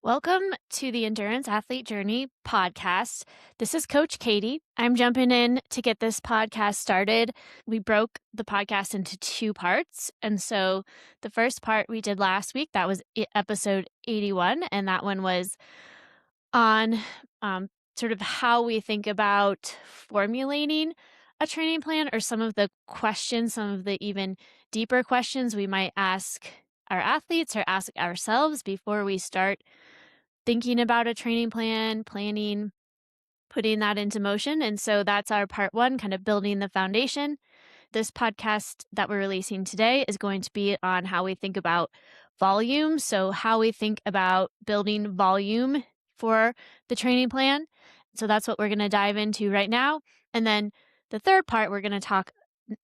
Welcome to the Endurance Athlete Journey podcast. This is Coach Katie. I'm jumping in to get this podcast started. We broke the podcast into two parts. And so the first part we did last week, that was episode 81. And that one was on sort of how we think about formulating a training plan, or some of the questions, some of the even deeper questions we might ask our athletes or ask ourselves before we start thinking about a training plan, planning, putting that into motion. And so that's our part one, kind of building the foundation. This podcast that we're releasing today is going to be on how we think about volume. So, how we think about building volume for the training plan. So, that's what we're going to dive into right now. And then the third part, we're going to talk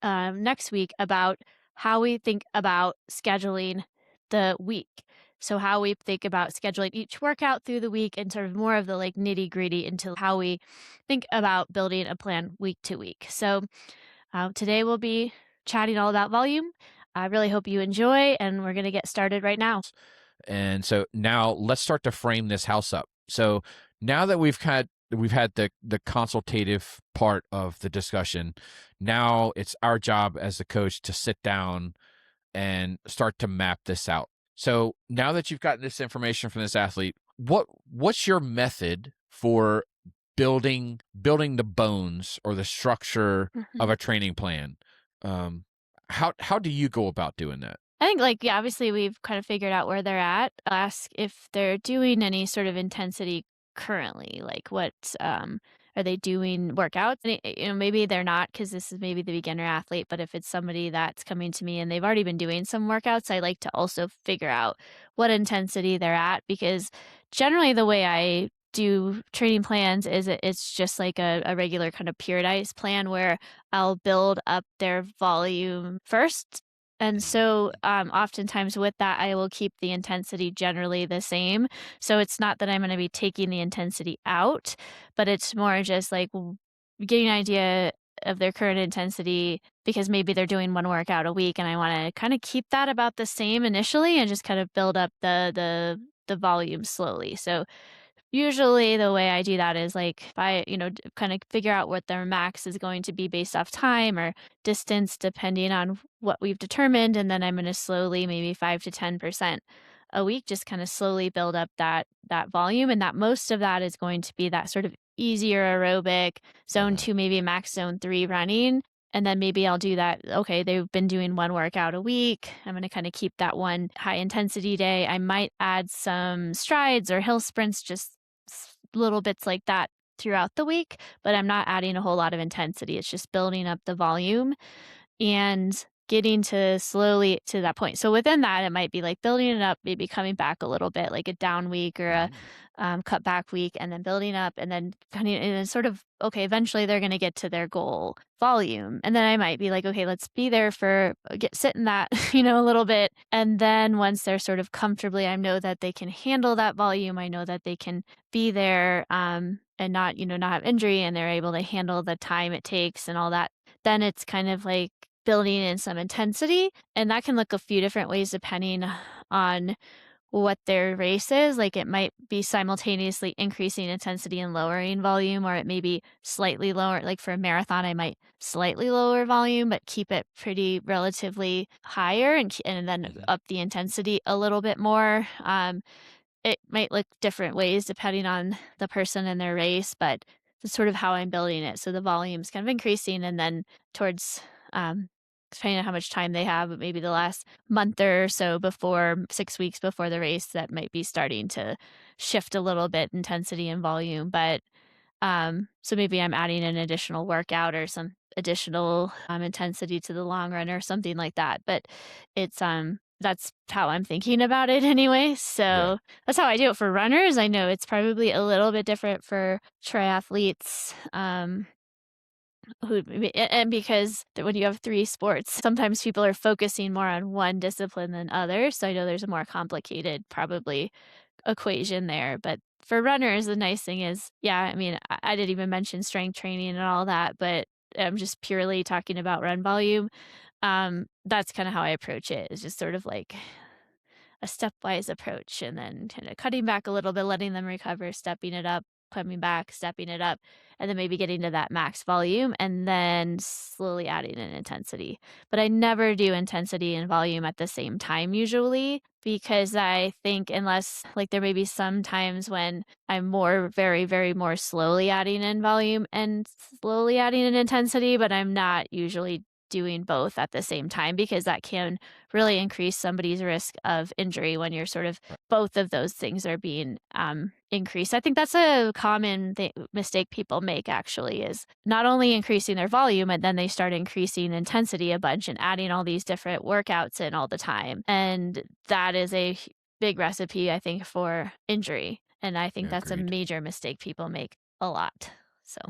next week about how we think about scheduling the week. So, how we think about scheduling each workout through the week, and sort of more of the like nitty gritty into how we think about building a plan week to week. So, today we'll be chatting all about volume. I really hope you enjoy, and we're going to get started right now. And so now let's start to frame this house up. So now that we've had the consultative part of the discussion, now it's our job as the coach to sit down and start to map this out. So now that you've gotten this information from this athlete, what's your method for building the bones or the structure of a training plan? How do you go about doing that? I think, obviously we've kind of figured out where they're at. Ask if they're doing any sort of intensity currently, like what are they doing workouts? And, maybe they're not, because this is maybe the beginner athlete, but if it's somebody that's coming to me and they've already been doing some workouts, I like to also figure out what intensity they're at, because generally the way I do training plans is it's just like a regular kind of periodized plan where I'll build up their volume first. And so oftentimes with that, I will keep the intensity generally the same. So it's not that I'm going to be taking the intensity out, but it's more just like getting an idea of their current intensity, because maybe they're doing one workout a week and I want to kind of keep that about the same initially and just kind of build up the volume slowly. So usually the way I do that is like if I, kind of figure out what their max is going to be based off time or distance, depending on what we've determined. And then I'm going to slowly, maybe 5 to 10% a week, just kind of slowly build up that volume. And that most of that is going to be that sort of easier aerobic zone 2, maybe max zone 3 running. And then maybe I'll do that. Okay, they've been doing one workout a week. I'm going to kind of keep that one high intensity day. I might add some strides or hill sprints, just little bits like that throughout the week, but I'm not adding a whole lot of intensity. It's just building up the volume and getting to slowly to that point. So within that, it might be like building it up, maybe coming back a little bit, like a down week or a cut back week, and then building up, and then kind of, and then sort of, okay, eventually they're going to get to their goal volume. And then I might be like, okay, let's be there for sit in that, a little bit. And then once they're sort of comfortably, I know that they can handle that volume. I know that they can be there, and not, not have injury, and they're able to handle the time it takes and all that. Then it's kind of like building in some intensity, and that can look a few different ways depending on what their race is. Like it might be simultaneously increasing intensity and lowering volume, or it may be slightly lower. Like for a marathon, I might slightly lower volume, but keep it pretty relatively higher, and then up the intensity a little bit more. It might look different ways depending on the person and their race, but that's sort of how I'm building it. So the volume's kind of increasing, and then towards depending on how much time they have, but maybe the last month or so before, 6 weeks before the race, that might be starting to shift a little bit intensity and volume. But so maybe I'm adding an additional workout or some additional intensity to the long run or something like that. But it's that's how I'm thinking about it anyway. So that's how I do it for runners. I know it's probably a little bit different for triathletes. And because when you have 3 sports, sometimes people are focusing more on one discipline than others. So I know there's a more complicated probably equation there. But for runners, the nice thing is, I didn't even mention strength training and all that, but I'm just purely talking about run volume. That's kind of how I approach it. It's just sort of like a stepwise approach and then kind of cutting back a little bit, letting them recover, stepping it up, coming back, stepping it up, and then maybe getting to that max volume and then slowly adding in intensity. But I never do intensity and volume at the same time usually because I think unless like there may be some times when I'm more very, very more slowly adding in volume and slowly adding in intensity, but I'm not usually doing both at the same time because that can really increase somebody's risk of injury when you're sort of both of those things are being increased. I think that's a common mistake people make actually is not only increasing their volume and then they start increasing intensity a bunch and adding all these different workouts in all the time. And that is a big recipe I think for injury. And I think Yeah, that's a agreed. major mistake people make a lot. So,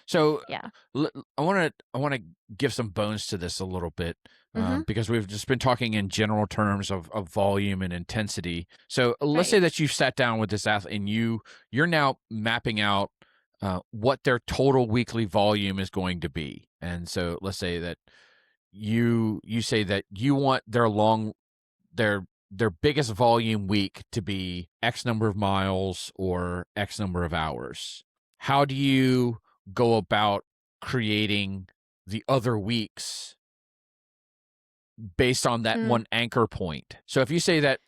So yeah. I want to give some bones to this a little bit Mhm. because we've just been talking in general terms of volume and intensity. So let's say Right. that you've sat down with this athlete and you're now mapping out what their total weekly volume is going to be. And so let's say that you say that you want their biggest volume week to be X number of miles or X number of hours. How do you go about creating the other weeks based on that Mm. one anchor point? So if you say that,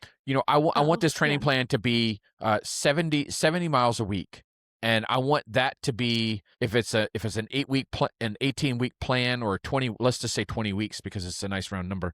I want Oh, this training yeah. plan to be 70 miles a week. And I want that to be if it's an 18-week plan or 20, let's just say 20 weeks because it's a nice round number.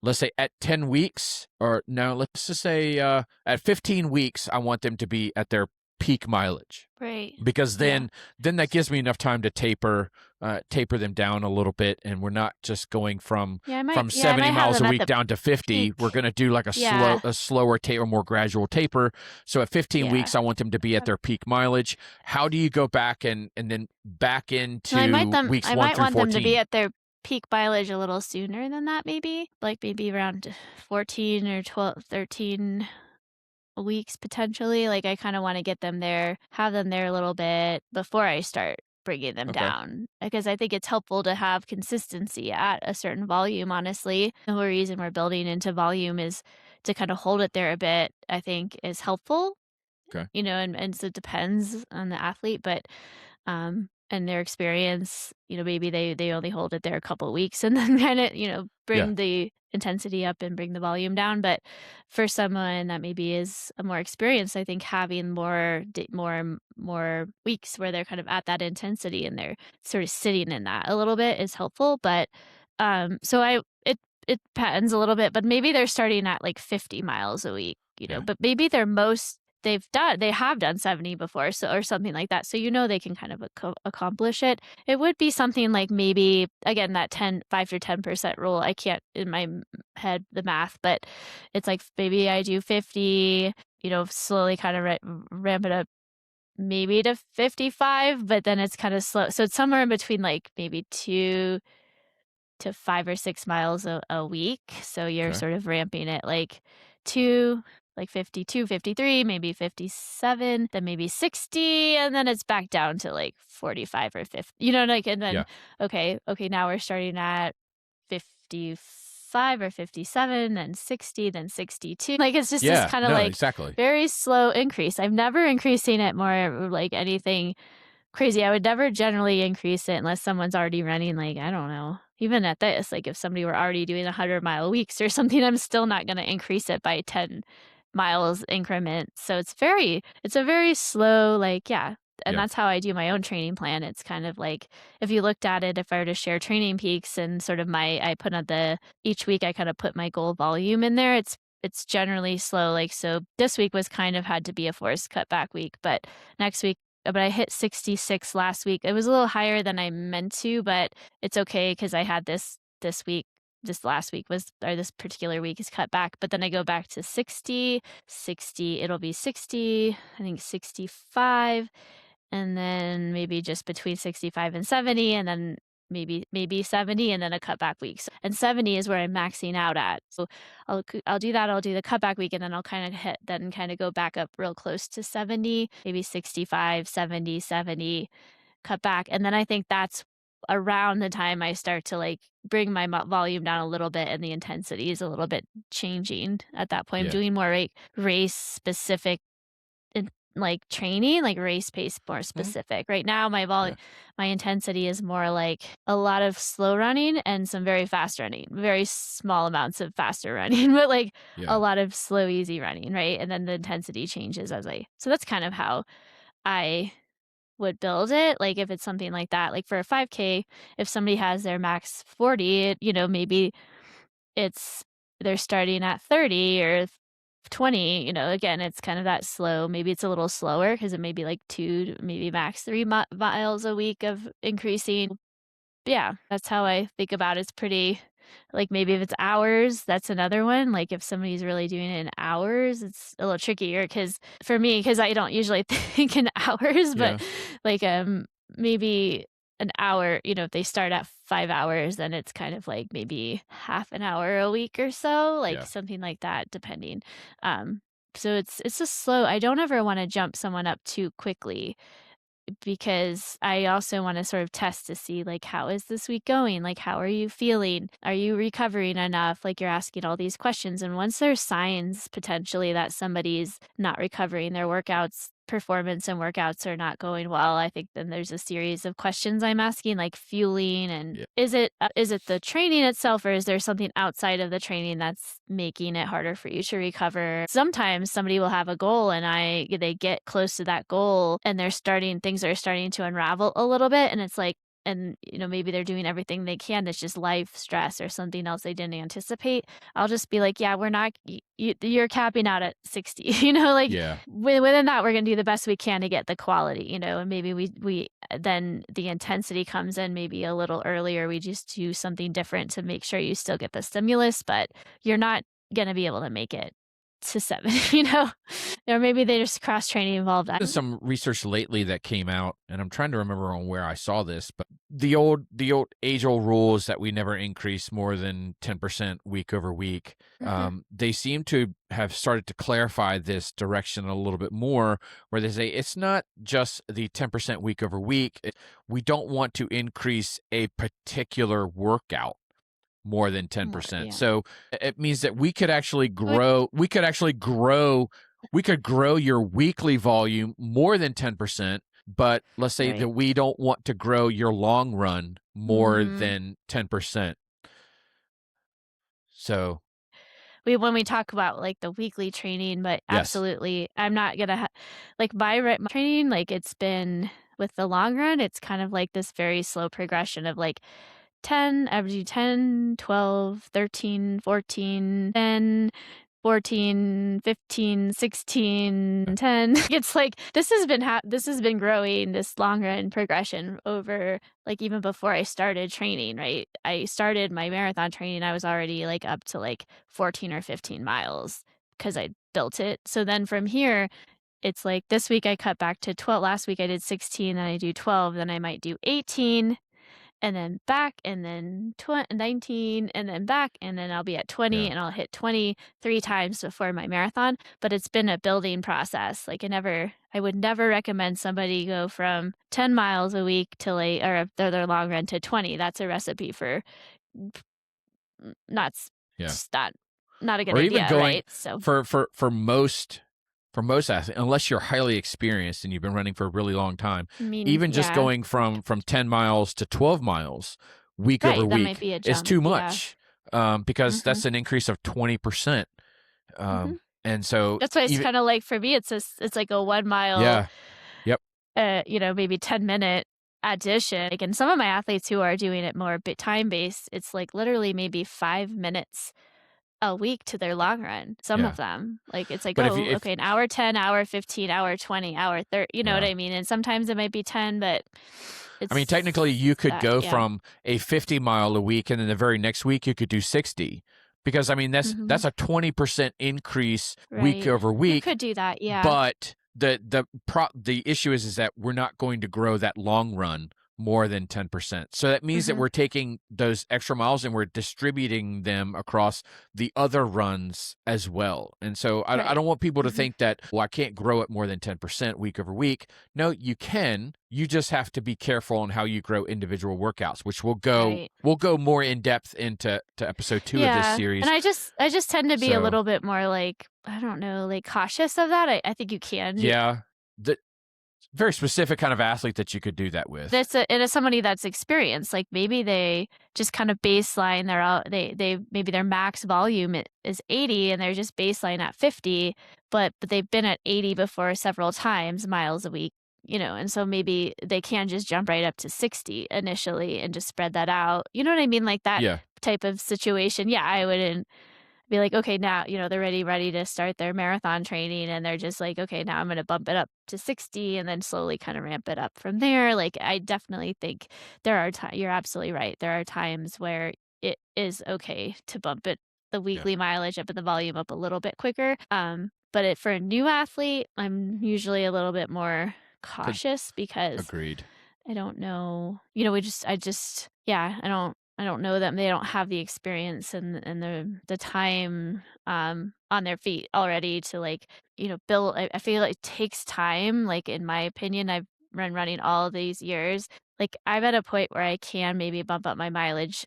Let's say at 10 weeks, or no, let's just say at 15 weeks, I want them to be at their peak mileage Right. because Yeah. then that gives me enough time to taper them down a little bit, and we're not just going from I 70 might have miles a them at week the down to 50. We're peak. going to do like Yeah. a slower taper, more gradual taper. So at 15 Yeah. weeks, I want them to be at Yep. their peak mileage. How do you go back and then back Well, into weeks I 1 might through want them to be 14? at their peak mileage a little sooner than that maybe, like maybe around 14 or 12, 13 weeks potentially. Like I kind of want to get them there, have them there a little bit before I start bringing them Okay. down because I think it's helpful to have consistency at a certain volume, honestly. The whole reason we're building into volume is to kind of hold it there a bit, I think is helpful, Okay. and so it depends on the athlete, but and their experience, maybe they only hold it there a couple of weeks and then kind of, Yeah. bring the intensity up and bring the volume down. But for someone that maybe is a more experienced, I think having more weeks where they're kind of at that intensity and they're sort of sitting in that a little bit is helpful. But so it depends a little bit, but maybe they're starting at like 50 miles a week, Yeah. but maybe they have done 70 before, so or something like that, so they can kind of accomplish it. It would be something like maybe, again, that 5 to 10% rule, I can't in my head the math, but it's like maybe I do 50, slowly kind of ramp it up maybe to 55, but then it's kind of slow. So it's somewhere in between like maybe 2 to 5 or 6 miles a week. So you're Okay. sort of ramping it like 2, like 52, 53, maybe 57, then maybe 60, and then it's back down to like 45 or 50. Like and then Yeah. okay, now we're starting at 55 or 57, then 60, then 62. Like it's just this Yeah. kind of No, like exactly. very slow increase. I'm never increasing it more like anything crazy. I would never generally increase it unless someone's already running, like, I don't know, even at this, like, if somebody were already doing 100-mile weeks or something, I'm still not gonna increase it by 10 miles increments. So it's a very slow, like, yeah, and Yeah. that's how I do my own training plan. It's kind of like if you looked at it, if I were to share training peaks and sort of I put on each week I kind of put my goal volume in there. It's generally slow. Like, so this week was kind of had to be a forced cutback week, but next week but I hit 66 last week. It was a little higher than I meant to, but it's okay because I had this week. This last week was, or this particular week is cut back, but then I go back to 60, 60. It'll be 60, I think 65, and then maybe just between 65 and 70, and then maybe 70, and then a cutback week. And 70 is where I'm maxing out at. So I'll do that. I'll do the cutback week, and then I'll kind of go back up real close to 70, maybe 65, 70, 70, cut back. And then I think that's around the time I start to, like, bring my volume down a little bit and the intensity is a little bit changing at that point. I'm Yeah. doing more race specific in like training, like race pace more Mhm. specific. Right now, Yeah. my intensity is more like a lot of slow running and some very fast running, very small amounts of faster running, but like a Yeah. lot of slow, easy running, right? And then the intensity changes as I so that's kind of how I would build it. Like if it's something like that, like for a 5K, if somebody has their max 40, maybe it's they're starting at 30 or 20, again, it's kind of that slow. Maybe it's a little slower because it may be like 2, maybe max 3 miles a week of increasing. Yeah, that's how I think about it. It's pretty like, maybe if it's hours, that's another one. Like, if somebody's really doing it in hours, it's a little trickier because for me, because I don't usually think in hours, but, Yeah. like, maybe an hour, if they start at 5 hours, then it's kind of like maybe half an hour a week or so, like, Yeah. something like that, depending. Um, so it's just slow. I don't ever wanna jump someone up too quickly because I also want to sort of test to see like how is this week going? Like how are you feeling? Are you recovering enough? Like you're asking all these questions and once there's signs potentially that somebody's not recovering, their workouts performance and workouts are not going well, I think then there's a series of questions I'm asking like fueling and Yeah. is it the training itself or is there something outside of the training that's making it harder for you to recover? Sometimes somebody will have a goal and they get close to that goal and things are starting to unravel a little bit and it's like and maybe they're doing everything they can. It's just life stress or something else they didn't anticipate. I'll just be like, yeah, we're not. You're capping out at 60. Like Yeah. within that, we're gonna do the best we can to get the quality. And maybe we then the intensity comes in maybe a little earlier. We just do something different to make sure you still get the stimulus, but you're not gonna be able to make it to 7. Or maybe they just cross training involved. There's some research lately that came out, and I'm trying to remember on where I saw this, but the old age old rules that we never increase more than 10% week over week. Mhm. They seem to have started to clarify this direction a little bit more, where they say it's not just the 10% week over week. We don't want to increase a particular workout more than More, 10%. yeah. So it means that we could grow your weekly volume more than 10%, but let's say that Right. we don't want to grow your long run more Mhm. than 10%. So, When we talk about, like, the weekly training, but yes. absolutely, I'm not gonna like, my training, like, it's been with the long run, it's kind of like this very slow progression of, like, 10, I would do 10, 12, 13, 14, 10, 14, 15, 16, 10. It's like this has been growing, this long run progression over like even before I started training, right? I started my marathon training, I was already like up to like 14 or 15 miles because I built it. So then from here, it's like this week I cut back to 12. Last week I did 16, then I do 12, then I might do 18 and then back and then 19 and then back and then I'll be at 20 Yeah. and I'll hit 20 3 times before my marathon, but it's been a building process. Like I would never recommend somebody go from 10 miles a week to like or their long run to 20. That's a recipe for not s- Yeah. just not a good Or even idea, going right? So for most athletes, unless you're highly experienced and you've been running for a really long time, even just yeah. going from 10 miles to 12 miles week over Right, that might week be a is jump. too Yeah. much, because Mhm. that's an increase of 20%. Mhm. And so That's why it's even kind of like for me it's like a 1 mile yeah, yep, maybe 10-minute addition. Like, and some of my athletes who are doing it more time based, it's like literally maybe 5 minutes a week to their long run. Some of yeah. them, like it's like, But if you oh, if okay, an hour 10, hour 15, hour 20, hour 30. You know what yeah. I mean? And sometimes it might be 10, but I mean, it's technically, you could that, go yeah. from a 50-mile a week, and then the very next week you could do 60, because I mean Hmm. that's a 20% increase week Right. over You week. could do that. Yeah. But the issue is that we're not going to grow that long run more than 10%. So that means that Mhm. we're taking those extra miles and we're distributing them across the other runs as well. And so I Right. don't want people to Mhm. think that, well, I can't grow it more than 10% week over week. No, you can. You just have to be careful on how you grow individual workouts, which Right. we'll go more in depth into episode 2 of this Yeah, and series. I just tend to be a So little bit more, like, I don't know, like, cautious of that. I think you can. You yeah, the very specific kind of athlete that you could do that with. That's a and as somebody that's experienced, like, maybe they just kind of baseline their out they maybe their max volume is 80 and they're just baseline at 50, but they've been at 80 before several times, miles a week, and so maybe they can just jump right up to 60 initially and just spread that out. You know what I mean? Like, that Yeah, type of situation. Yeah, I wouldn't be like, okay, now, they're ready to start their marathon training and they're just like, okay, now I'm going to bump it up to 60 and then slowly kind of ramp it up from there. Like, I definitely think there are times, you're absolutely right. There are times where it is okay to bump the yeah, weekly mileage up and the volume up a little bit quicker. For a new athlete, I'm usually a little bit more could cautious because agreed. I don't know. Yeah, I don't know them. They don't have the experience and the time on their feet already to, like, build. I feel like it takes time. Like, in my opinion, I've been running all these years. Like, I'm at a point where I can maybe bump up my mileage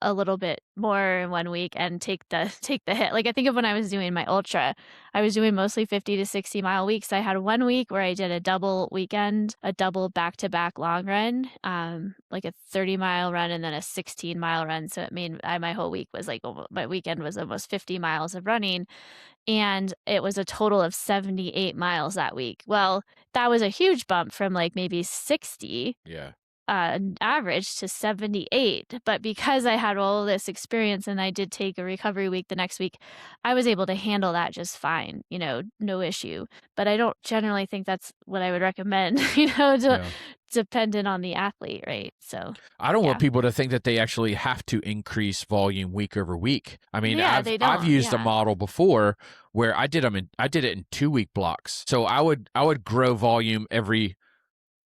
a little bit more in one week and take the take the hit. Like, I think of when I was doing my ultra, I was doing mostly 50 to 60-mile weeks. I had one week where I did a double weekend, a double back-to-back long run, like a 30-mile run and then a 16-mile run. So it made my whole week was like my weekend was almost 50 miles of running, and it was a total of 78 miles that week. Well, that was a huge bump from like maybe 60 Yeah. average to 78. But because I had all this experience and I did take a recovery week the next week, I was able to handle that just fine, no issue. But I don't generally think that's what I would recommend, Yeah. dependent on the athlete, right? So, I don't want yeah. people to think that they actually have to increase volume week over week. I mean, Yeah, they I've don't. used a Yeah. model before where I did it in 2 week blocks. So I would grow volume every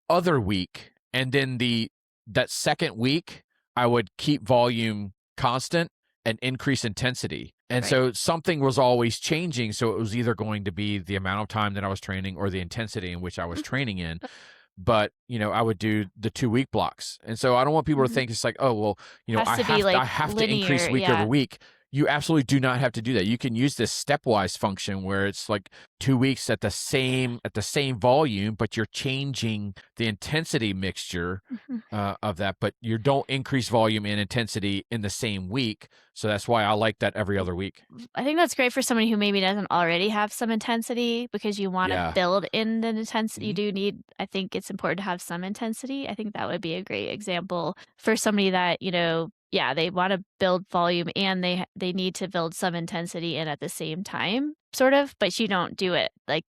other week, and then the that second week I would keep volume constant and increase intensity. And Right. so something was always changing, so it was either going to be the amount of time that I was training or the intensity in which I was Mhm. training in. But I would do the 2 week blocks. And so I don't want people to Mhm. think it's like, oh well, Has to be, I like, have to increase linear. week over Yeah. week. You absolutely do not have to do that. You can use this stepwise function where it's like 2 weeks at the same volume, but you're changing the intensity mixture Mhm. of that, but you don't increase volume and intensity in the same week. So that's why I like that every other week. I think that's great for somebody who maybe doesn't already have some intensity because you wanna Yeah. build in the intensity. You Mhm. do need I think it's important to have some intensity. I think that would be a great example for somebody that, yeah, they wanna build volume and they need to build some intensity in at the same time, sort of, but you don't do it, like,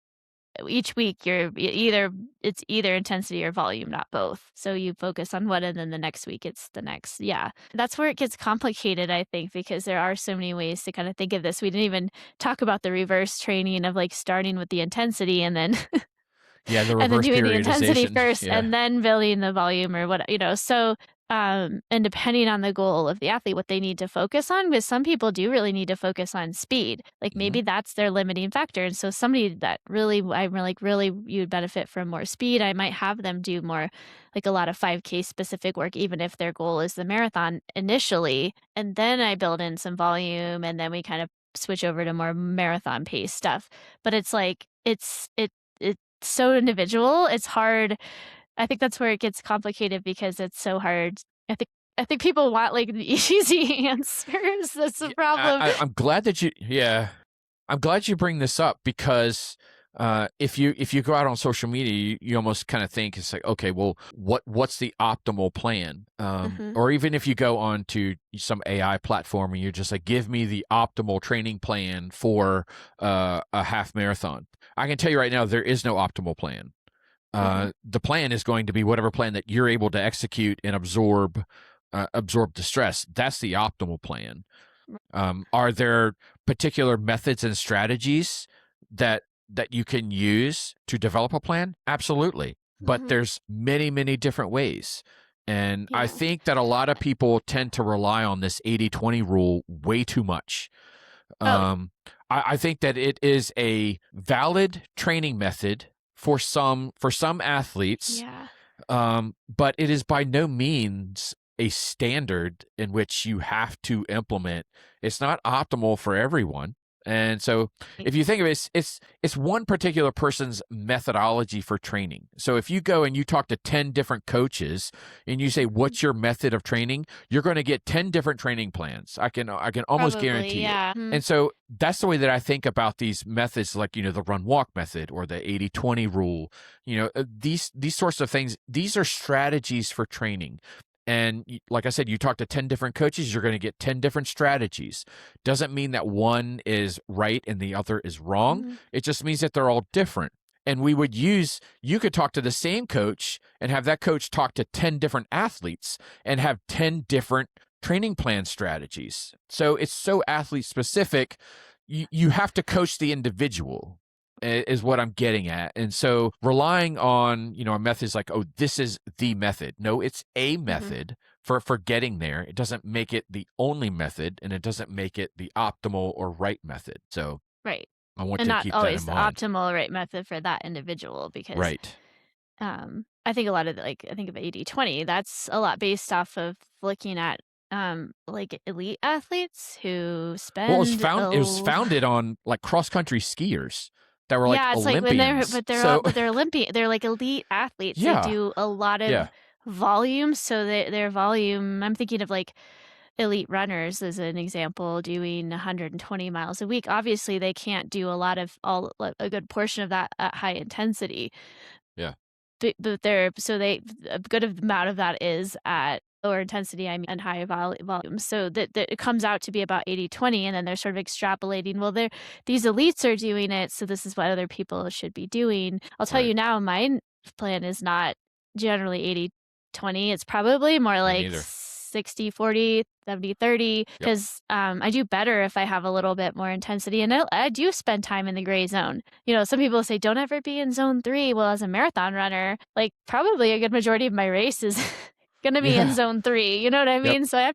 each week it's either intensity or volume, not both. So you focus on one and then the next week it's the next. Yeah. That's where it gets complicated, I think, because there are so many ways to kind of think of this. We didn't even talk about the reverse training of like starting with the intensity and then Yeah, the and then reverse doing the intensity periodization. first Yeah. and then building the volume or what. So, and depending on the goal of the athlete, what they need to focus on, because some people do really need to focus on speed. Like, Mhm. maybe that's their limiting factor. And so somebody that really, I'm like, really, you'd benefit from more speed. I might have them do more, like a lot of 5K specific work, even if their goal is the marathon initially. And then I build in some volume and then we kind of switch over to more marathon pace stuff. But it's like, it's so individual. It's hard. I think that's where it gets complicated because it's so hard. I think people want, like, the easy answers. That's the Yeah, problem. I'm glad that I'm glad you bring this up because if you go out on social media, you almost kind of think it's like, okay, well, what's the optimal plan? Mhm, Or even if you go on to some AI platform and you're just like, give me the optimal training plan for a half marathon. I can tell you right now, there is no optimal plan. mhm, The plan is going to be whatever plan that you're able to execute and absorb the stress. That's the optimal plan. Are there particular methods and strategies that you can use to develop a plan? Absolutely. But mhm, there's many, many different ways. And I Yeah. think that a lot of people tend to rely on this 80-20 rule way too much. Oh, Um, I think that it is a valid training method for some athletes, yeah. but it is by no means a standard in which you have to implement. It's not optimal for everyone. And so if you think of it, it's one particular person's methodology for training. So if you go and you talk to 10 different coaches and you say, Mhm. what's your method of training? You're going to get 10 different training plans. I can almost Probably, guarantee it. yeah. Mhm. And so that's the way that I think about these methods, like, the run walk method or the 80-20 rule. These sorts of things, these are strategies for training. And like I said, you talk to 10 different coaches, you're going to get 10 different strategies. Doesn't mean that one is right and the other is wrong. Mhm. It just means that they're all different. And you could talk to the same coach and have that coach talk to 10 different athletes and have 10 different training plan strategies. So it's so athlete specific. You have to coach the individual is what I'm getting at. And so relying on, a method is like, oh, this is the method. No, it's a Mhm. method for getting there. It doesn't make it the only method, and it doesn't make it the optimal or right method. So Right. I want And to not keep that in always the mind. optimal right method for that individual because, Right. I think a lot of I think of 80-20, that's a lot based off of looking at, like, elite athletes who Well, spend it was founded on like cross country skiers that were like Yeah, it's like when Olympians. So they're Olympian they're like elite athletes. They yeah, do a lot of yeah, volume, so their volume I'm thinking of, like, elite runners as an example doing 120 miles a week. Obviously, they can't do a lot of all like, a good portion of that at high intensity, yeah, but they're so they a good amount of that is at lower intensity, I mean, and high volume. So that it comes out to be about 80-20, and then they're sort of extrapolating, well, these elites are doing it, so this is what other people should be doing. I'll tell right. you now, my plan is not generally 80-20. It's probably more Me like neither. 60-40, 70-30, Yep. because I do better if I have a little bit more intensity, and I do spend time in the gray zone. Some people say, "Don't ever be in zone 3." Well, as a marathon runner, like, probably a good majority of my race is gonna be in Yeah. zone 3, you know what I Yep. mean? So I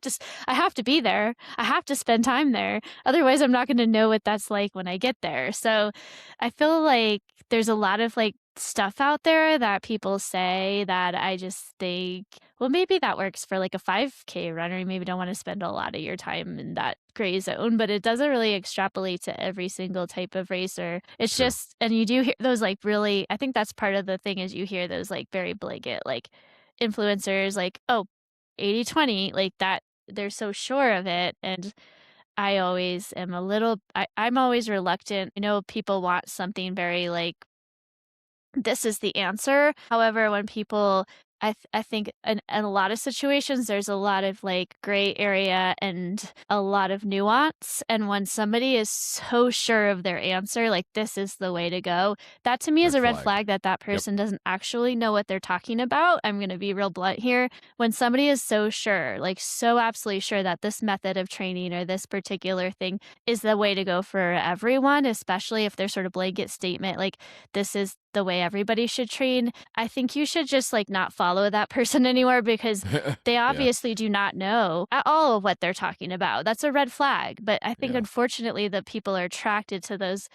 have to be there. I have to spend time there. Otherwise, I'm not gonna know what that's like when I get there. So, I feel like there's a lot of, like, stuff out there that people say that I just think, well, maybe that works for, like, a 5K runner. You maybe don't wanna spend a lot of your time in that gray zone, but it doesn't really extrapolate to every single type of racer. It's True. just and you do hear those, like, really I think that's part of the thing is you hear those, like, very blanket, like, influencers, like, "Oh, 80-20," like, that they're so sure of it, and I always am a little I'm always reluctant. I know people want something very, like, this is the answer. However, when people I think in a lot of situations, there's a lot of, like, gray area and a lot of nuance, and when somebody is so sure of their answer, like, "This is the way to go," that to me is Red a red flag. flag that that Yep. person doesn't actually know what they're talking about. I'm gonna be real blunt here. When somebody is so sure, like, so absolutely sure that this method of training or this particular thing is the way to go for everyone, especially if their sort of blanket statement, like, "This is the way everybody should train," I think you should just, like, not follow that person anymore because they Yeah. obviously do not know at all what they're talking about. That's a red flag, but I think Yeah. unfortunately the people are attracted to those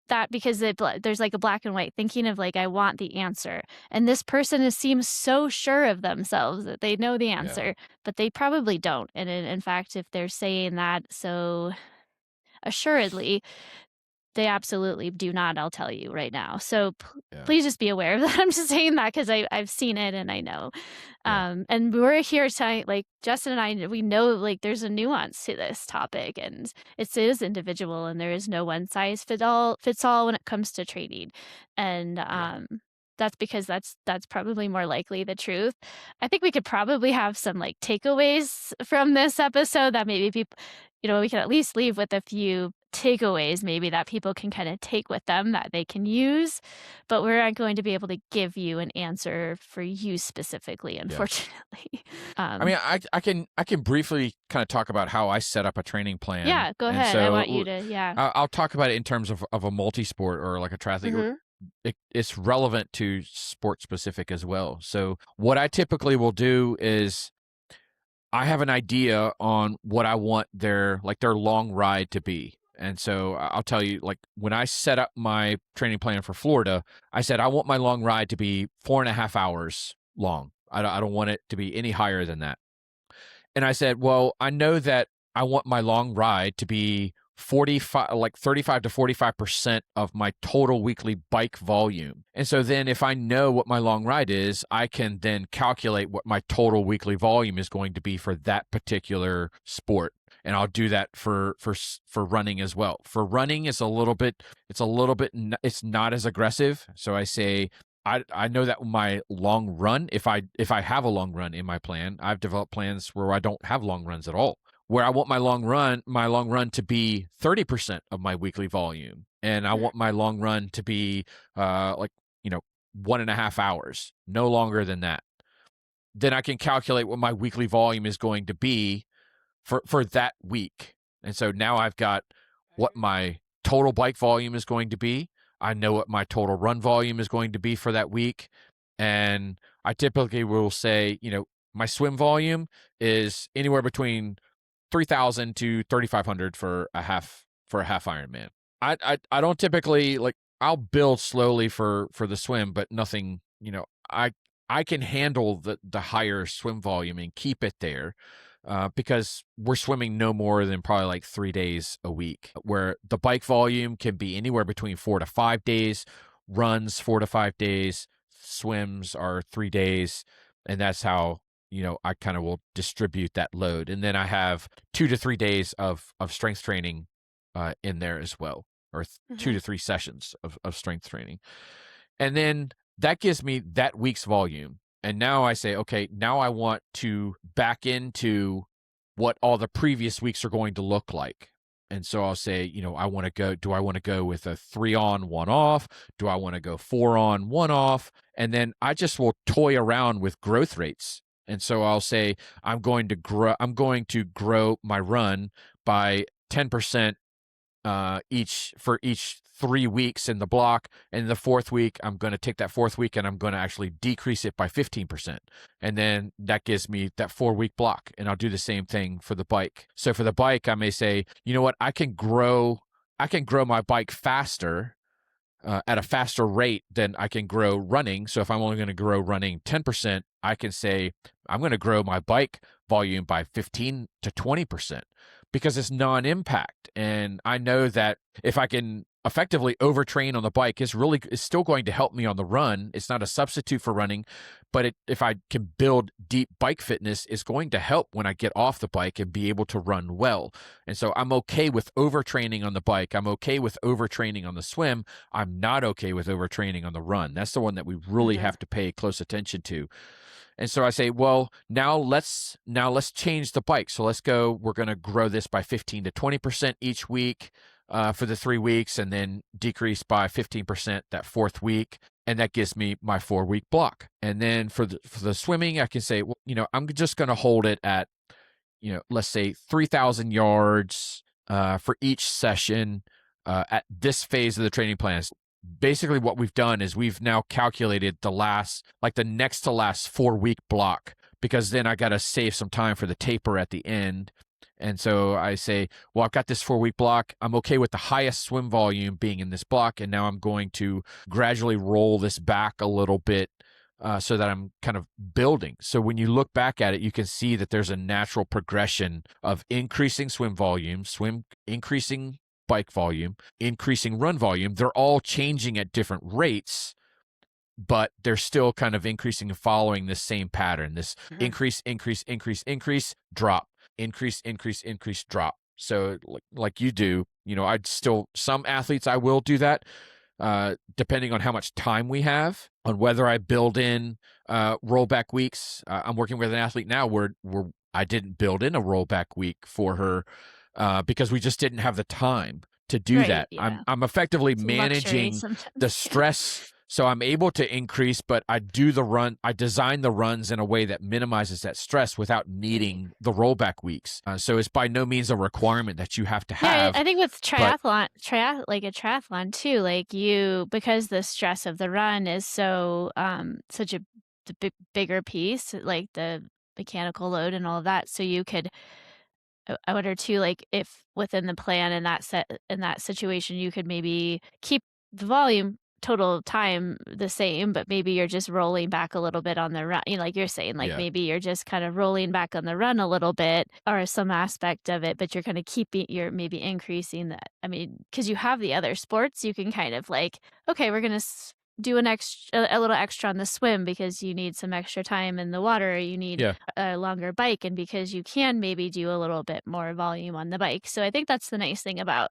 that because there's, like, a black and white thinking of, like, "I want the answer," and this person seems so sure of themselves that they know the Yeah. answer, but they probably don't, and in fact, if they're saying that so assuredly, they absolutely do not, I'll tell you right now. So Yeah. please just be aware of that. I'm just saying that because I've seen it and I know. Yeah. And we're here telling, like, Justin and I, we know, like, there's a nuance to this topic and it is individual and there is no one size fits all when it comes to trading. And Yeah. that's because that's probably more likely the truth. I think we could probably have some, like, takeaways from this episode that maybe people, we can at least leave with a few takeaways maybe that people can kind of take with them that they can use, but we're not going to be able to give you an answer for you specifically, Yeah. unfortunately. I mean, I can briefly kind of talk about how I set up a training plan, Yeah, go and ahead. I so want you to, yeah. I'll talk about it in terms of a multi-sport or like a triathlete. Mhm. it's relevant to sport specific as well. So what I typically will do is I have an idea on what I want their long ride to be. And so I'll tell you, like when I set up my training plan for Florida, I said I want my long ride to be 4.5 hours long. I don't want it to be any higher than that. And I said, well, I know that I want my long ride to be 45, like 35 to 45% of my total weekly bike volume. And so then if I know what my long ride is, I can then calculate what my total weekly volume is going to be for that particular sport. And I'll do that for running as well. For running is it's not as aggressive. So I say I know that my long run, if I have a long run in my plan, I've developed plans where I don't have long runs at all. Where I want my long run to be 30% of my weekly volume, and I Mhm. want my long run to be like 1.5 hours, no longer than that. Then I can calculate what my weekly volume is going to be for that week. And so now I've got what my total bike volume is going to be. I know what my total run volume is going to be for that week. And I typically will say, my swim volume is anywhere between 3,000 to 3,500 for a half Ironman. I don't typically like I'll build slowly for the swim, but nothing, I can handle the higher swim volume and keep it there because we're swimming no more than probably like 3 days a week, where the bike volume can be anywhere between 4 to 5 days, runs 4 to 5 days, swims are 3 days. And that's how, I kind of will distribute that load. And then I have 2 to 3 days of strength training in there as well, or 2 to 3 sessions of strength training. And then that gives me that week's volume. And now I say, okay, now I want to back into what all the previous weeks are going to look like. And so I'll say, do I want to go with a 3 on, 1 off? Do I want to go 4 on, 1 off? And then I just will toy around with growth rates. And so I'll say, I'm going to grow my run by 10% each 3 weeks in the block. And the fourth week, I'm going to take that fourth week and I'm going to actually decrease it by 15%. And then that gives me that 4 week block. And I'll do the same thing for the bike. So for the bike, I may say, you know what, I can grow my bike faster at a faster rate than I can grow running. So if I'm only going to grow running 10%, I can say I'm going to grow my bike volume by 15 to 20% because it's non-impact. And I know that if I can effectively overtrain on the bike, it's still going to help me on the run. It's not a substitute for running, but if I can build deep bike fitness, it's going to help when I get off the bike and be able to run well. And so I'm okay with overtraining on the bike. I'm okay with overtraining on the swim. I'm not okay with overtraining on the run. That's the one that we really Mhm. have to pay close attention to. And so I say, well, now let's change the bike. So we're going to grow this by 15 to 20% each week for the 3 weeks, and then decrease by 15% that fourth week. And that gives me my 4 week block. And then for the swimming, I can say, well, I'm just going to hold it at, let's say 3,000 yards for each session at this phase of the training plan. Basically what we've done is we've now calculated the next to last 4 week block, because then I got to save some time for the taper at the end. And so I say, well, I've got this 4 week block. I'm okay with the highest swim volume being in this block. And now I'm going to gradually roll this back a little bit so that I'm kind of building. So when you look back at it, you can see that there's a natural progression of increasing swim volume, increasing bike volume, increasing run volume. They're all changing at different rates, but they're still kind of increasing and following this same pattern, this Mhm. increase, increase, increase, increase, drop, increase, increase, increase, drop. So like you do, some athletes, I will do that depending on how much time we have, on whether I build in rollback weeks. I'm working with an athlete now where I didn't build in a rollback week for her because we just didn't have the time to do Right, that. I'm yeah. I'm effectively It's a luxury managing the sometimes. Yeah. stress So I'm able to increase, but I design the runs in a way that minimizes that stress without Right. needing the rollback weeks. So it's by no means a requirement that you have to Yeah, have, I think with but like a triathlon too, like you because the stress of the run is so such a bigger piece, like the mechanical load and all of that. So you could I wonder too, like if within the plan in that situation, you could maybe keep the volume total time the same, but maybe you're just rolling back a little bit on the run. You know, like you're saying, like yeah, maybe you're just kind of rolling back on the run a little bit or some aspect of it, but you're kind of keeping you're maybe increasing that. I mean, because you have the other sports, you can kind of like, okay, we're gonna do a little extra on the swim because you need some extra time in the water, or you need yeah, a longer bike, and because you can maybe do a little bit more volume on the bike. So I think that's the nice thing about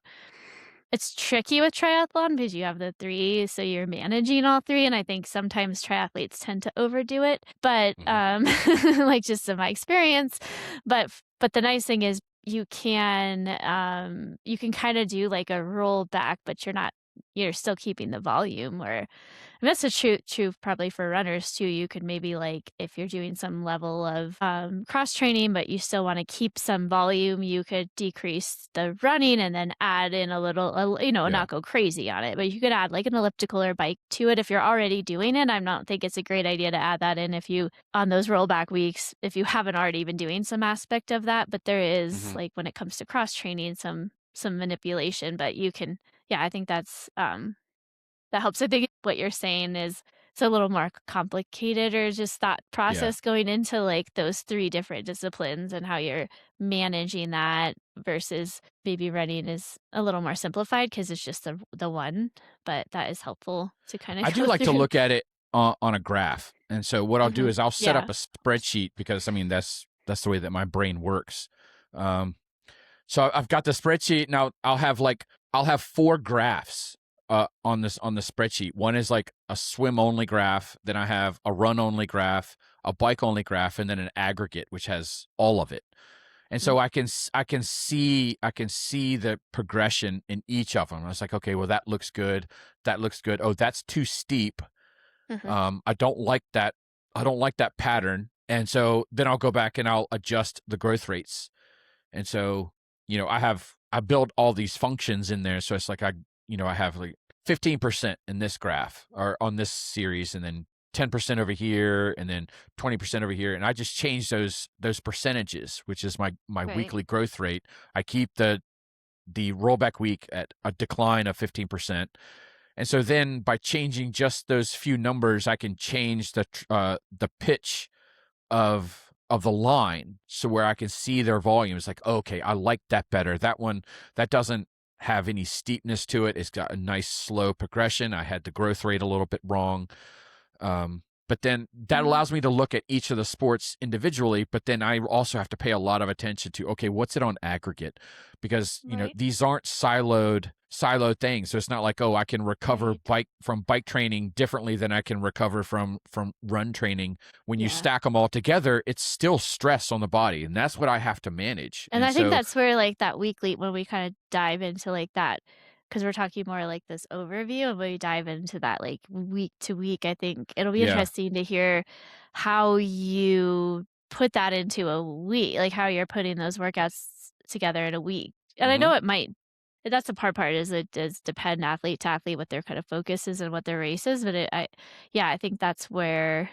it's tricky with triathlon because you have the 3, so you're managing all 3, and I think sometimes triathletes tend to overdo it, but, hmm like, just in my experience, but the nice thing is you can kinda do, like, a roll back, but you're still keeping the volume or and that's the true probably for runners too. You could maybe like if you're doing some level of cross training, but you still want to keep some volume, you could decrease the running and then add in yeah, not go crazy on it, but you could add like an elliptical or bike to it if you're already doing it. I don't think it's a great idea to add that in if you on those rollback weeks if you haven't already been doing some aspect of that. But there is hmm like when it comes to cross training some manipulation, but you can yeah, I think that helps. I think what you're saying is it's a little more complicated or just thought yeah. process going into like those 3 different disciplines and how you're managing that versus maybe running is a little more simplified because it's just the one, but that is helpful to kinda I do go like to through. look at it on a graph, and so what I'll do Mhm. is I'll set up Yeah. a spreadsheet because I mean that's the way that my brain works. Um, So I've got the spreadsheet and I'll have 4 graphs on the spreadsheet. One is like a swim only graph, then I have a run only graph, a bike only graph, and then an aggregate which has all of it. And Mm. so I can see the progression in each of them. I was like, okay, well that looks good. That looks good. Oh, that's too steep. Mhm. I don't like that. I don't like that pattern. And so then I'll go back and I'll adjust the growth rates. And so, I build all these functions in there. So it's like I have like 15% in this graph or on this series, and then 10% over here, and then 20% over here. And I just change those percentages, which is my Right. weekly growth rate. I keep the rollback week at a decline of 15%. And so then by changing just those few numbers, I can change the pitch of the line, so where I can see their volume. It's like, okay, I like that better. That one that doesn't have any steepness to it. It's got a nice slow progression. I had the growth rate a little bit wrong. But then that Mm. allows me to look at each of the sports individually, but then I also have to pay a lot of attention to, okay, what's it on aggregate? Because, Right. these aren't siloed things. So it's not like, oh, I can recover Right. bike training differently than I can recover from run training. When you Yeah. stack them all together, it's still stress on the body, and that's what I have to manage. And And I think so, that's where, like, that weekly when we kinda dive into, like, that because 'cause we're talking more like this overview, and when we dive into that, like, week to week, I think it'll be yeah. interesting to hear how you put that into a week, like, how you're putting those workouts together in a week. And I hmm know it might that's the hard part is it does depend athlete to athlete what their kind of focus is and what their race is, but yeah, I think that's where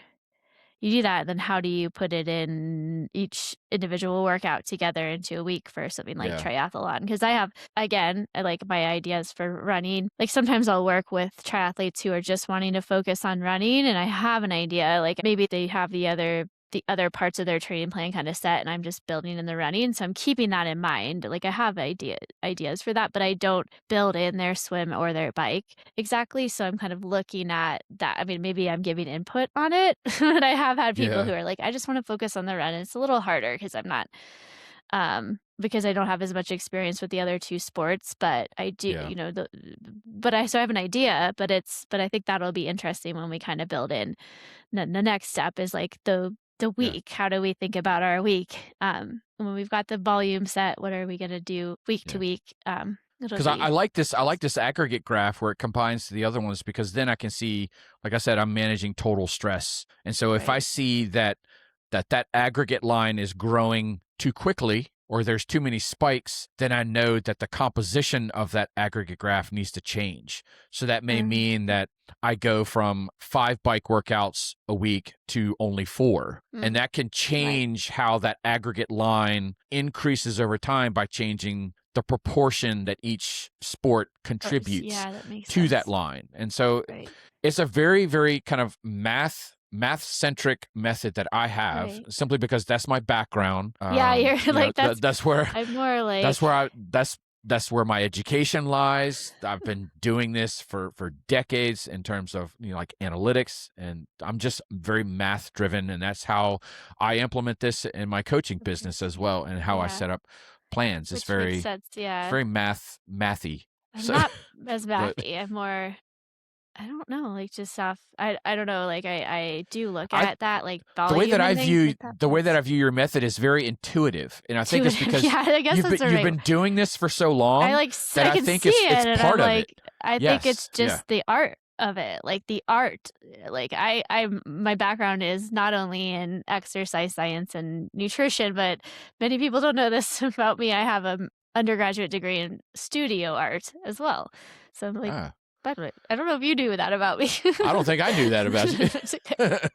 you do that, then how do you put it in each individual workout together into a week for something like Yeah. triathlon? Because I have, again, I like my ideas for running. Like sometimes I'll work with triathletes who are just wanting to focus on running, and I have an idea. Like maybe they have the other parts of their training plan kind of set, and I'm just building in the running. So I'm keeping that in mind. Like I have ideas for that, but I don't build in their swim or their bike exactly. So I'm kind of looking at that. I mean, maybe I'm giving input on it, but I have had people who Yeah. are like, I just want to focus on the run. And it's a little harder because I'm not, because I don't have as much experience with the other two sports, but I do, Yeah. so I have an idea, but I think that'll be interesting when we kind of build in. Then the next step is like the Yeah. week. How do we think about our week? When we've got the volume set, what are we going to do week to Yeah. week? It'll Because I be like this. I like fast. this aggregate graph where it combines to the other ones, because then I can see, like I said, I'm managing total stress. And so if I Right. see that aggregate line is growing too quickly, or there's too many spikes, then I know that the composition of that aggregate graph needs to change. So that may mean Mhm. that I go from 5 bike workouts a week to only 4. And Mm, that can right. change how that aggregate line increases over time by changing the proportion that each sport Or contributes yeah, that makes to that sense. line. And so Right. it's a very, very kind of math centric method that I have, Right. simply because that's my background. Yeah, you're like, That's where I'm more that's like where I that's where my education lies. I've been doing this for decades in terms of, like, analytics, and I'm just very math driven, and that's how I implement this in my coaching okay. business as well, and how I Yeah, set up plans. It's which makes very sense, it's yeah. very mathy. I'm So, not as but mathy, I'm more I don't know, like, just off I don't know, like, I do look I at that, like, volume and things like that, the but way that it's I view your method is very intuitive, and I think it's intuitive. because Yeah, I guess that's the you've right been doing this for so I long like that I I can think see it's it and I'm part of it. like, I think it's Yes, yeah, just the art of it, like the art. Like my background is not only in exercise science and nutrition, but many people don't know this about me. I have a undergraduate degree in studio art as well. So I'm like, ah, by the way, I don't know if you knew that about me. I don't think I knew that about you. It's okay.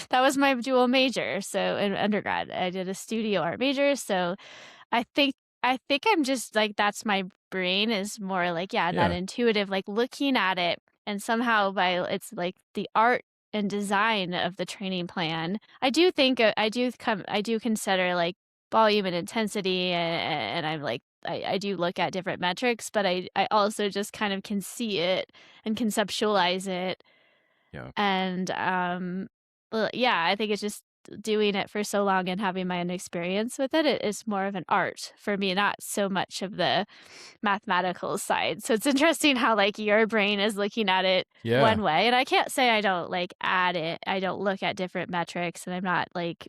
That was my dual major. So in undergrad, I did a studio art major. So I think I think I'm just like that's my brain is more like, yeah, that Yeah, intuitive, like looking at it and somehow by it's like the art and design of the training plan. I do think I do consider like volume and intensity and I'm like I do look at different metrics, but I also just kind of can see it and conceptualize it yeah, and, well, yeah, I think it's just doing it for so long and having my own experience with it, it is more of an art for me, not so much of the mathematical side. So it's interesting how, like, your brain is looking at it yeah. one way, and I can't say I don't, like, add it. I don't look at different metrics, and I'm not, like,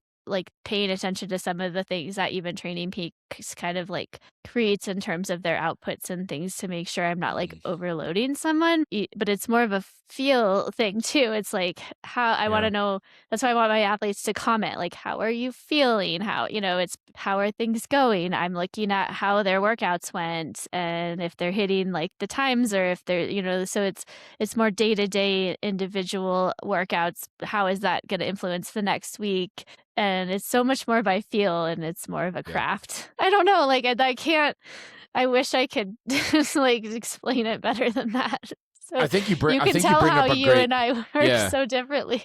paying attention to some of the things that even Training Peaks kind of, like, creates in terms of their outputs and things to make sure I'm not, like, Mhm. overloading someone, but it's more of a feel thing too. It's like, how I Yeah, wanna know that's why I want my athletes to comment, like, "How are you feeling?" It's, "How are things going?" I'm looking at how their workouts went and if they're hitting, like, the times or if they're so it's more day-to-day individual workouts. How is that gonna influence the next week? And it's so much more by feel and it's more of a yeah. craft. I don't know, like, I can't I wish I could just, like, explain it better than that. So, you I can think you tell bring how up a you great and I work yeah. so differently.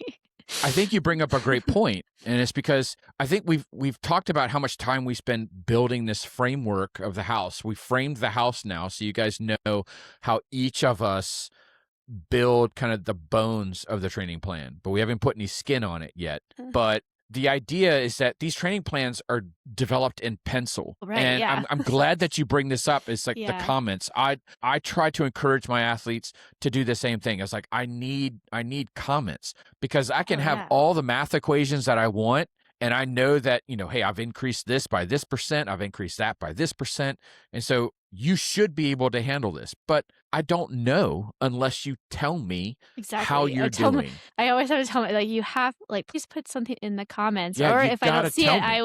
I think you bring up a great point, and it's because I think we've talked about how much time we spend building this framework of the house. We framed the house now, so you guys know how each of us build kind of the bones of the training plan, but we haven't put any skin on it yet. But the idea is that these training plans are developed in pencil. Right, And yeah. I'm glad that you bring this up. It's like the Yeah. comments. I try to encourage my athletes to do the same thing. It's like I need comments, because I can Oh, have yeah. all the math equations that I want, and I know that, hey, I've increased this by this percent, I've increased that by this percent. And so you should be able to handle this. But I don't know unless you tell me how Exactly. you're doing. I always have to tell my like, "You have like, please put something in the comments," Yeah, or you if I don't gotta see tell it, me.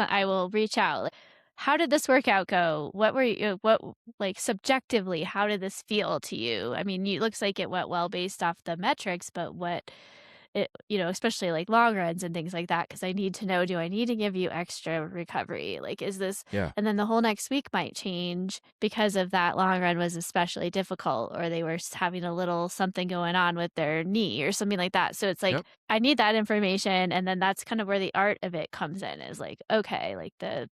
I will reach out, like, "How did this workout go? What were you what like, subjectively, how did this feel to you?" I mean, it looks like it went well based off the metrics, but what especially, like, long runs and things like that, because I need to know, do I need to give you extra recovery? Like, is this Yeah. and then the whole next week might change because of that long run was especially difficult or they were having a little something going on with their knee or something like that. So it's like Yep. I need that information, and then that's kind of where the art of it comes in is like, okay, like the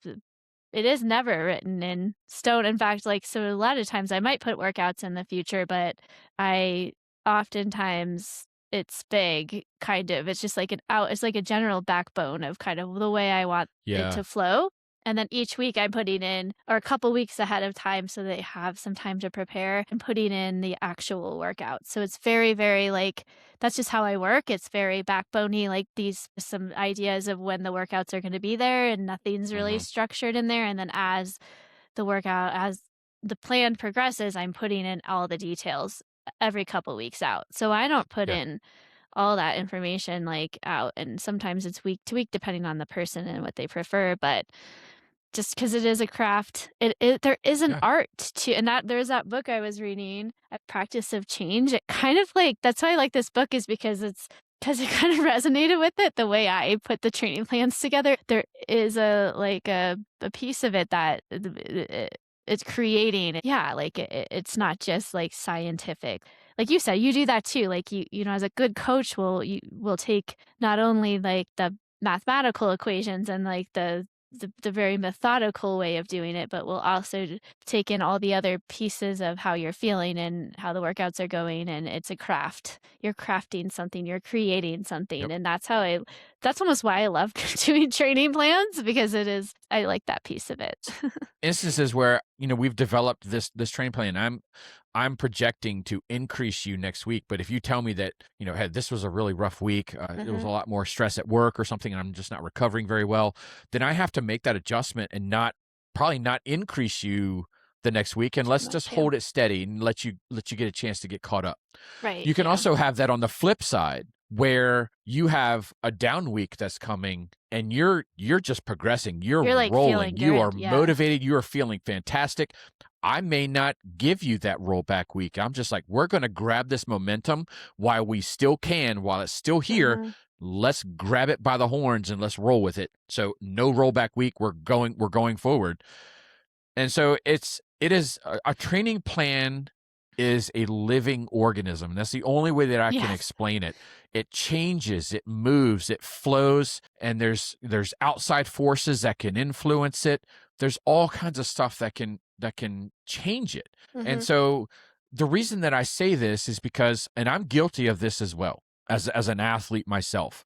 it is never written in stone. In fact, like, so a lot of times I might put workouts in the future, but I oftentimes it's vague, kind of. It's just like it's like a general backbone of kind of the way I want it Yeah. to flow. And then each week I'm putting in, or a couple weeks ahead of time so they have some time to prepare and putting in the actual workout. So it's very, very like, that's just how I work. It's very backboney, like these some ideas of when the workouts are going to be there and nothing's really Mhm. structured in there. And then as the workout, as the plan progresses, I'm putting in all the details every couple weeks out. So I don't put Yeah. in all that information like out, and sometimes it's week to week depending on the person and what they prefer, but just because it is a craft, there is an Yeah. art to, and that there's that book I was reading, A Practice of Change. It kind of like that's why I like this book is because it kind of resonated with it the way I put the training plans together. There is a piece of it that it's creating. Yeah, like it's not just like scientific. Like you said, you do that too. Like you know, as a good coach you will take not only like the mathematical equations and like the very methodical way of doing it, but we'll also take in all the other pieces of how you're feeling and how the workouts are going. And it's a craft. You're crafting something, you're creating something. Yep. And that's almost why I love doing training plans because I like that piece of it. Instances where, we've developed this training plan. I'm projecting to increase you next week, but if you tell me that, hey, this was a really rough week, there was a Hmm. lot more stress at work or something, and I'm just not recovering very well, then I have to make that adjustment and probably not increase you the next week, and let's Much just too. hold it steady and let you get a chance to get caught up. Right. You can Yeah. also have that on the flip side where you have a down week that's coming and you're just progressing. You're You're like feeling rolling. You are good. Yeah. motivated. You are feeling fantastic. I may not give you that rollback week. I'm just like, we're going to grab this momentum while we still can, while it's still here. Uh-huh. Let's grab it by the horns and let's roll with it. So no rollback week. We're going forward. And so it is a training plan is a living organism. That's the only way that I can Yes. explain it. It changes, it moves, it flows, and there's outside forces that can influence it. There's all kinds of stuff that can change it. And Hmm. so the reason that I say this is because, and I'm guilty of this as well as an athlete myself.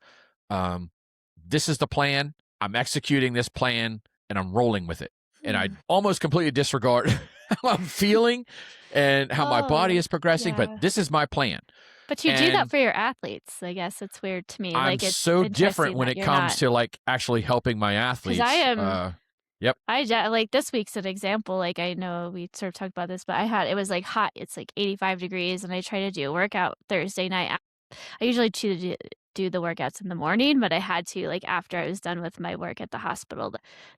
Um, this is the plan. I'm executing this plan and I'm rolling with it. And I almost completely disregard how I'm feeling and how my body Oh, is progressing, but yeah. this is my plan. But you do that And for your athletes. I guess it's weird to me. I'm Like, it's so different interesting when that it you're comes not, to like actually helping my 'cause I athletes. am Yep. like, this week's an example, like, I know we sort of talked about this, but it was, like, hot. It's, like, 85 degrees, and I try to do a workout Thursday night. I usually do the workouts in the morning, but I had to, like, after I was done with my work at the hospital,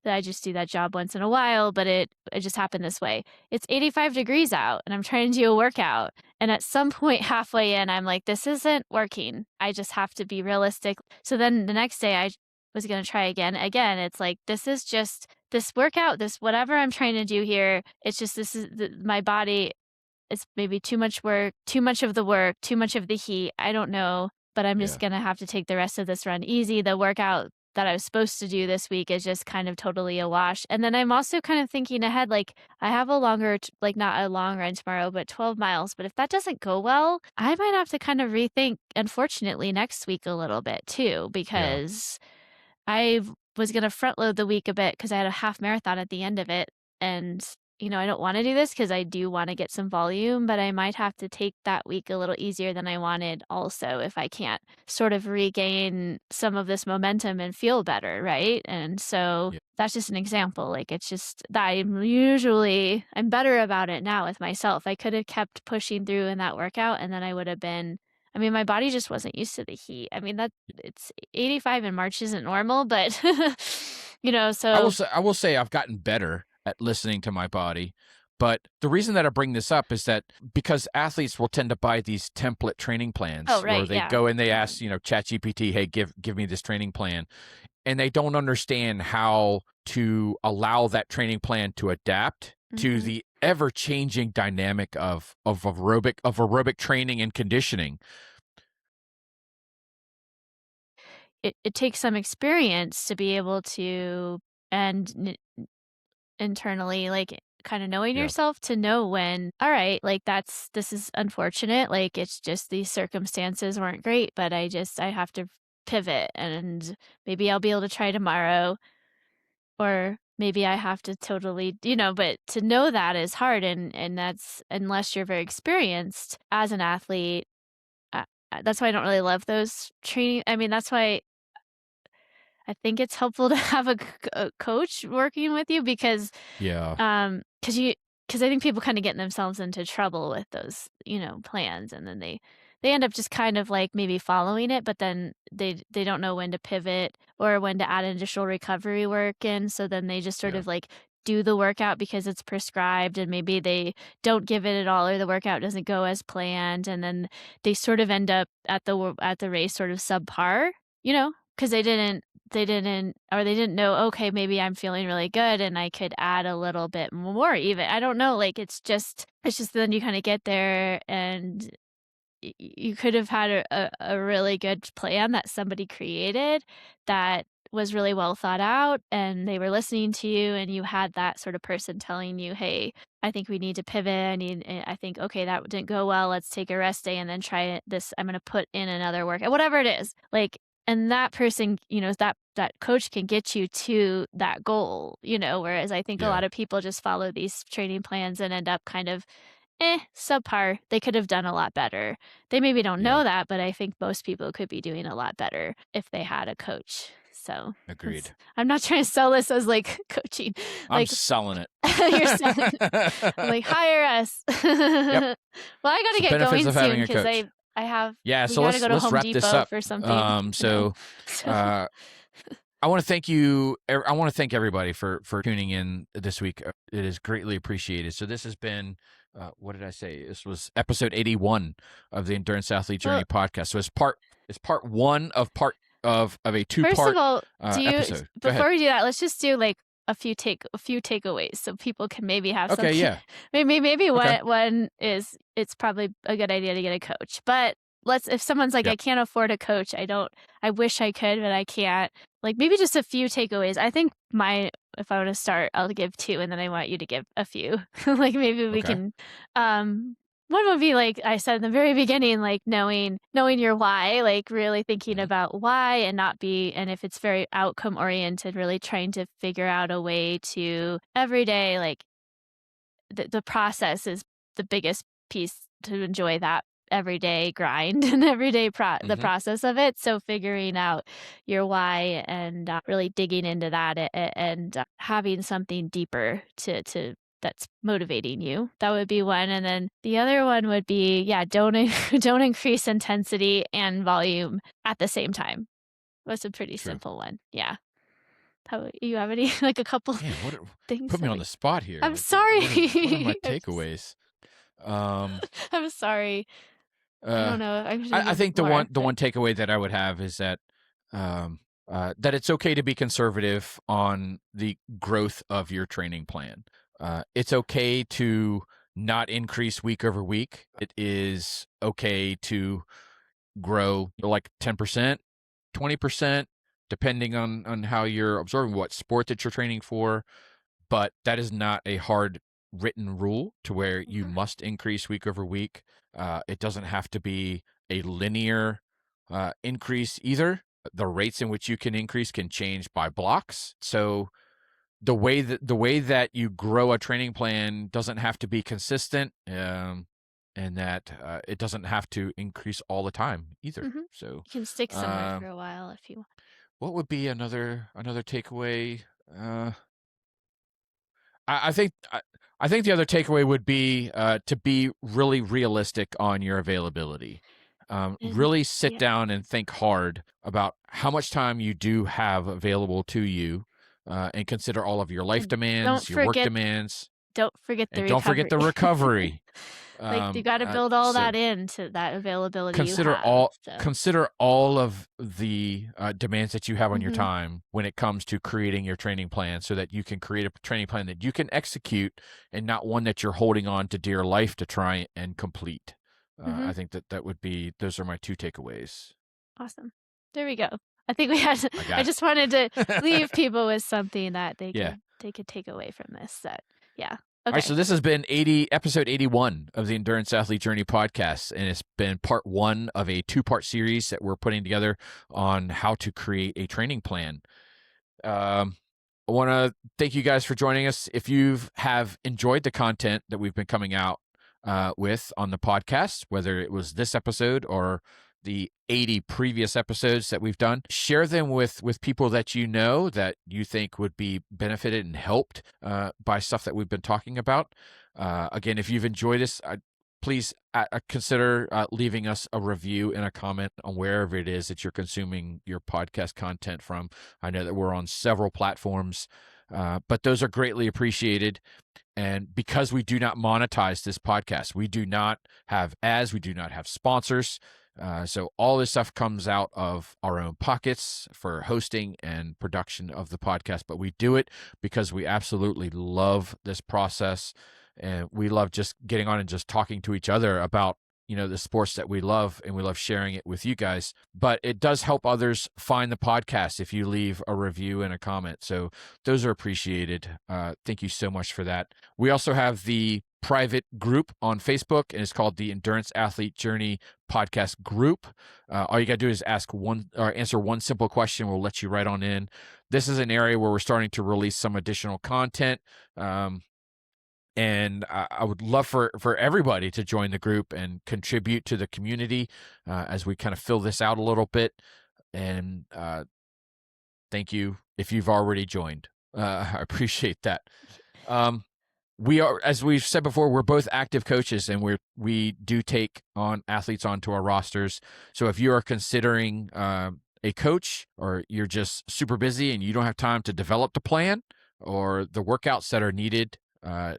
that I just do that job once in a while, but it just happened this way. It's 85 degrees out, and I'm trying to do a workout, and at some point halfway in, I'm like, "This isn't working. I just have to be realistic." So then the next day, I was gonna try again. Again, it's like, this is just this workout, this whatever I'm trying to do here, it's just this is my body, it's maybe too much work, too much of the work, too much of the heat. I don't know, but I'm just Yeah. gonna have to take the rest of this run easy. The workout that I was supposed to do this week is just kind of totally a wash. And then I'm also kind of thinking ahead, like I have a like not a long run tomorrow, but 12 miles. But if that doesn't go well, I might have to kind of rethink, unfortunately, next week a little bit too, Yeah. because I was gonna front load the week a bit because I had a half marathon at the end of it, and, I don't wanna do this because I do wanna get some volume, but I might have to take that week a little easier than I wanted also if I can't sort of regain some of this momentum and feel better, right? And so Yeah. that's just an example, like, it's just that I'm better about it now with myself. I could have kept pushing through in that workout, and then I would have been, I mean, my body just wasn't used to the heat. I mean, it's 85 in March isn't normal, but I will so say I will say I've gotten better at listening to my body. But the reason that I bring this up is that because athletes will tend to buy these template training oh, plans, or right, they yeah. go and they Yeah. ask, ChatGPT, hey, give me this training plan. And they don't understand how to allow that training plan to adapt to Mhm. the ever changing dynamic of aerobic training and conditioning. It takes some experience to be able to, and internally, like, kinda knowing Yeah. yourself to know when, "Alright, like, this is unfortunate, like, it's just these circumstances weren't great, but I have to pivot, and maybe I'll be able to try tomorrow." Or maybe I have to totally, but to know that is hard, and that's unless you're very experienced as an athlete. That's why I don't really love those training, I mean, that's why I think it's helpful to have a coach working with you because, Yeah. because 'cause I think people kinda get themselves into trouble with those, plans, and then they end up just kind of, like, maybe following it, but then they don't know when to pivot or when to add additional recovery work in, so then they just sort Yeah. of, like, do the workout because it's prescribed, and maybe they don't give it at all, or the workout doesn't go as planned, and then they sort of end up at the race sort of subpar, because they didn't know, "Okay, maybe I'm feeling really good and I could add a little bit more even." I don't know, like, it's just then you kinda get there and you could have had a really good plan that somebody created that was really well thought out, and they were listening to you, and you had that sort of person telling you, "Hey, I think we need to pivot. I think, okay, that didn't go well. Let's take a rest day and then try it this. I'm gonna put in another workout," whatever it is. Like, and that person, that coach can get you to that goal, whereas I think a Yeah. lot of people just follow these training plans and end up kind of subpar. They could have done a lot better. They maybe don't Yeah. know that, but I think most people could be doing a lot better if they had a coach. So, Agreed. I'm not trying to sell this as like coaching, I'm like selling it. you're selling. I'm like, hire us. Yep. Well, I got It's to the get benefits going of soon having a because coach. I have Yeah, we so got to go to let's Home wrap this Depot up. for something. So So uh I want to thank you. I want to thank everybody for tuning in this week. It is greatly appreciated. So this has been, what did I say? This was episode 81 of the Endurance Athlete well, Journey podcast. So it's part one of a two first of part all, do you episode. Go ahead. before we do that, let's just do like a few takeaways so people can maybe have Okay. something. Yeah. Maybe Okay. one is it's probably a good idea to get a coach. But if someone's like, Yeah. I can't afford a coach, I wish I could, but I can't. Like maybe just a few takeaways. I think if I want to start, I'll give two, and then I want you to give a few. Like maybe we Okay. can um one would be like I said in the very beginning, like knowing your why, like really thinking Hmm. about why and if it's very outcome oriented, really trying to figure out a way to every day, like the process is the biggest piece to enjoy that everyday grind and everyday the Hmm. process of it. So figuring out your why and really digging into that and having something deeper to that's motivating you. That would be one. And then the other one would be, yeah, don't don't increase intensity and volume at the same time. That's a pretty True. simple one. Yeah. How you have any like a couple Man, things put me that on we the spot here? I'm Like, sorry. what are my takeaways? I'm sorry. I Uh, don't know. I should I give think more, the but one takeaway that I would have is um, that it's okay to be conservative on the growth of your training plan. It's okay to not increase week over week. It is okay to grow like 10%, 20%, depending on how you're absorbing what sport that you're training for. But that is not a hard written rule to where you mhm, must increase week over week. It doesn't have to be a linear increase either. The rates in which you can increase can change by blocks. So the way that you grow a training plan doesn't have to be consistent, and that it doesn't have to increase all the time either. mhm. So, You can stick somewhere uh, for a while if you want. what would be another takeaway? Uh, I think I think the other takeaway would be to be really realistic on your availability. And Really sit yeah, down and think hard about how much time you do have available to you, and consider all of your life and don't demands, your work forget demands, the and don't forget recovery. the recovery. Like, you gotta build all So that into that availability you consider have, all so consider all of the demands that you have on your mhm, time when it comes to creating your training plan, so that you can create a training plan that you can execute and not one that you're holding on to dear life to try and complete. mhm, I think that would be those are my two takeaways. awesome. There we go. I think we had I I got just wanted to leave it. people with something that Yeah. they could take away from this that yeah. All right, Okay. so this has been episode 81 of the Endurance Athlete Journey podcast, and it's been part one of a two-part series that we're putting together on how to create a training plan. I want to thank you guys for joining us. If you have enjoyed the content that we've been coming out with on the podcast, whether it was this episode or the 80 previous episodes that we've done, share them with people that you know that you think would be benefited and helped by stuff that we've been talking about. Again, if you've enjoyed this, please consider leaving us a review and a comment on wherever it is that you're consuming your podcast content from. I know that we're on several platforms, but those are greatly appreciated. And because we do not monetize this podcast, we do not have ads, we do not have sponsors. So all this stuff comes out of our own pockets for hosting and production of the podcast. But we do it because we absolutely love this process. And we love just getting on and just talking to each other about, the sports that we love, and we love sharing it with you guys. But it does help others find the podcast if you leave a review and a comment. So those are appreciated. Thank you so much for that. We also have the private group on Facebook, and it's called the Endurance Athlete Journey Podcast Group. All you got to do is answer one simple question. We'll let you right on in. This is an area where we're starting to release some additional content. And I would love for everybody to join the group and contribute to the community as we kind of fill this out a little bit. And thank you if you've already joined. I appreciate that. We are, as we've said before, we're both active coaches, and we do take on athletes onto our rosters. So if you are considering a coach, or you're just super busy and you don't have time to develop the plan or the workouts that are needed for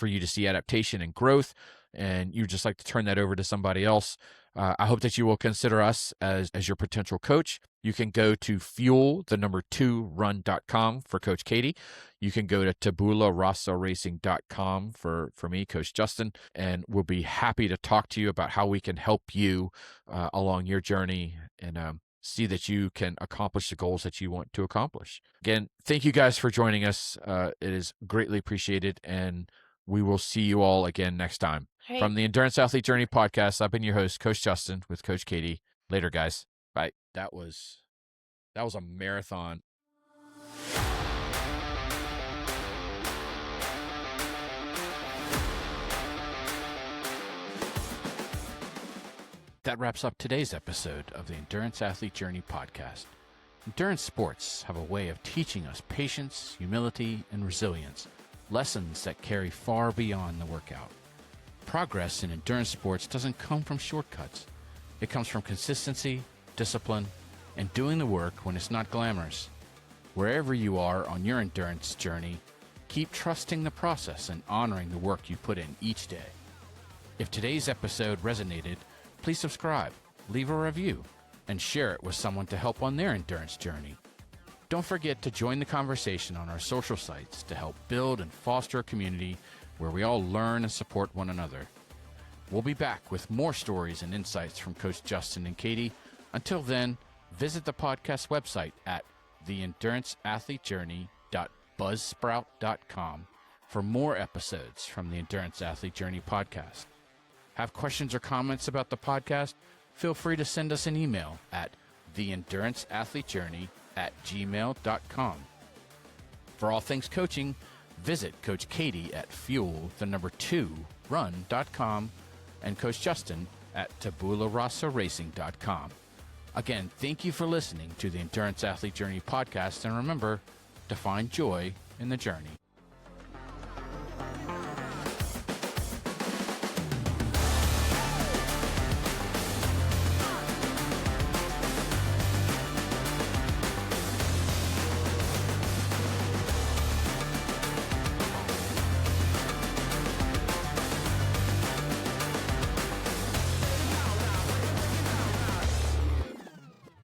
you to see adaptation and growth, and you just like to turn that over to somebody else, I hope that you will consider us as your potential coach. You can go to fuel2run.com for Coach Katie. You can go to tabulaRasaRacing.com for me, Coach Justin, and we'll be happy to talk to you about how we can help you along your journey and see that you can accomplish the goals that you want to accomplish. Again, thank you guys for joining us. It is greatly appreciated, and we will see you all again next time. Right. From the Endurance Athlete Journey podcast, I've been your host, Coach Justin, with Coach Katie. Later, guys. Bye. That was a marathon. That wraps up today's episode of the Endurance Athlete Journey podcast. Endurance sports have a way of teaching us patience, humility, and resilience, lessons that carry far beyond the workout. Progress in endurance sports doesn't come from shortcuts. It comes from consistency, discipline, and doing the work when it's not glamorous. Wherever you are on your endurance journey, keep trusting the process and honoring the work you put in each day. If today's episode resonated, please subscribe, leave a review, and share it with someone to help on their endurance journey. Don't forget to join the conversation on our social sites to help build and foster a community where we all learn and support one another. We'll be back with more stories and insights from Coach Justin and Katie. Until then, visit the podcast website at theenduranceathletejourney.buzzsprout.com for more episodes from the Endurance Athlete Journey podcast. Have questions or comments about the podcast? Feel free to send us an email at theenduranceathletejourney@gmail.com. For all things coaching, visit Coach Katie at fuel2run.com and Coach Justin at tabulaRasaRacing.com. Again, thank you for listening to the Endurance Athlete Journey podcast, and remember to find joy in the journey.